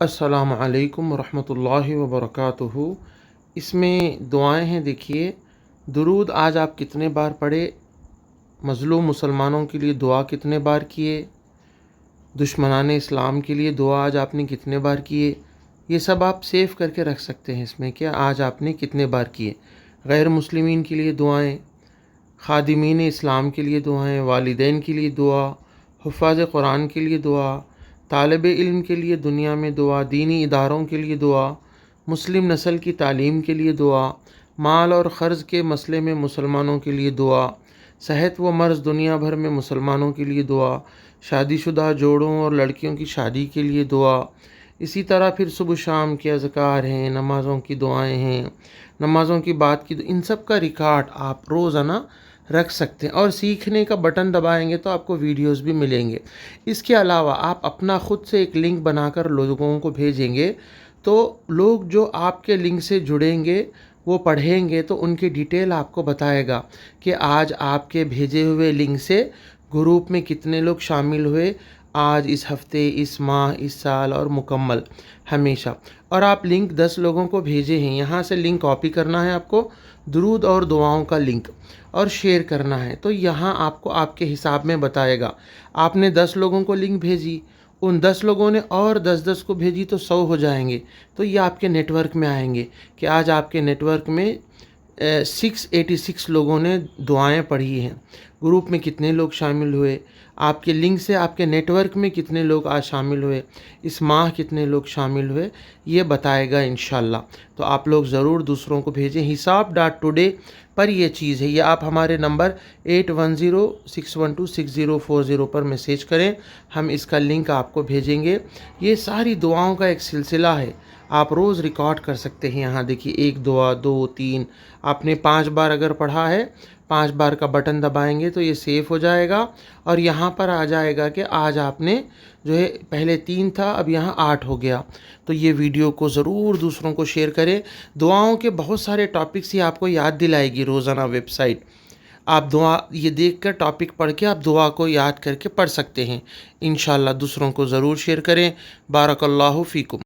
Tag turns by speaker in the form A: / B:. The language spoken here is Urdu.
A: السلام علیکم ورحمۃ اللہ وبرکاتہ۔ اس میں دعائیں ہیں، دیکھیے درود آج آپ کتنے بار پڑھے، مظلوم مسلمانوں کے لیے دعا کتنے بار کیے، دشمنان اسلام کے لیے دعا آج آپ نے کتنے بار کیے، یہ سب آپ سیو کر کے رکھ سکتے ہیں اس میں کہ آج آپ نے کتنے بار کیے۔ غیر مسلمین کے لیے دعائیں، خادمین اسلام کے لیے دعائیں، والدین کے لیے دعا، حفاظ قرآن کے لیے دعا، طالب علم کے لیے دنیا میں دعا، دینی اداروں کے لیے دعا، مسلم نسل کی تعلیم کے لیے دعا، مال اور قرض کے مسئلے میں مسلمانوں کے لیے دعا، صحت و مرض دنیا بھر میں مسلمانوں کے لیے دعا، شادی شدہ جوڑوں اور لڑکیوں کی شادی کے لیے دعا، اسی طرح پھر صبح شام کے اذکار ہیں، نمازوں کی دعائیں ہیں، نمازوں کی بات کی، ان سب کا ریکارڈ آپ روزانہ رکھ سکتے ہیں، اور سیکھنے کا بٹن دبائیں گے تو آپ کو ویڈیوز بھی ملیں گے۔ اس کے علاوہ آپ اپنا خود سے ایک لنک بنا کر لوگوں کو بھیجیں گے، تو لوگ جو آپ کے لنک سے جڑیں گے وہ پڑھیں گے تو ان کی ڈیٹیل آپ کو بتائے گا کہ آج آپ کے بھیجے ہوئے لنک سے گروپ میں کتنے لوگ شامل ہوئے، آج، اس ہفتے، اس ماہ، اس سال، اور مکمل ہمیشہ۔ اور آپ لنک 10 لوگوں کو بھیجے ہیں، یہاں سے لنک کاپی کرنا ہے آپ کو، درود اور دعاؤں کا لنک، اور شیئر کرنا ہے، تو یہاں آپ کو آپ کے حساب میں بتائے گا۔ آپ نے 10 لوگوں کو لنک بھیجی، ان 10 لوگوں نے اور 10 کو بھیجی تو 100 ہو جائیں گے، تو یہ آپ کے نیٹ ورک میں آئیں گے کہ آج آپ کے نیٹ ورک میں 686 لوگوں نے دعائیں پڑھی ہیں۔ گروپ میں کتنے لوگ شامل ہوئے، آپ کے لنک سے آپ کے نیٹ ورک میں کتنے لوگ آج شامل ہوئے، اس ماہ کتنے لوگ شامل ہوئے، یہ بتائے گا انشاءاللہ۔ تو آپ لوگ ضرور دوسروں کو بھیجیں۔ حساب.today پر یہ چیز ہے، یہ آپ ہمارے نمبر 8106126040 پر میسیج کریں، ہم اس کا لنک آپ کو بھیجیں گے۔ یہ ساری دعاؤں کا ایک سلسلہ ہے، آپ روز ریکارڈ کر سکتے ہیں۔ یہاں دیکھیے، 1 دعا، 2، 3، آپ نے 5 بار اگر پڑھا ہے، 5 بار کا بٹن دبائیں گے تو یہ سیو ہو جائے گا، اور یہاں پر آ جائے گا کہ آج آپ نے جو ہے، پہلے 3 تھا، اب یہاں 8 ہو گیا۔ تو یہ ویڈیو کو ضرور دوسروں کو شیئر کریں۔ دعاؤں کے بہت سارے ٹاپکس ہی آپ کو یاد دلائے گی روزانہ ویب سائٹ، آپ دعا یہ دیکھ کر ٹاپک پڑھ کے آپ دعا کو یاد کر کے پڑھ سکتے ہیں۔ انشاءاللہ دوسروں کو ضرور شیئر کریں۔ بارک اللہ فیکم۔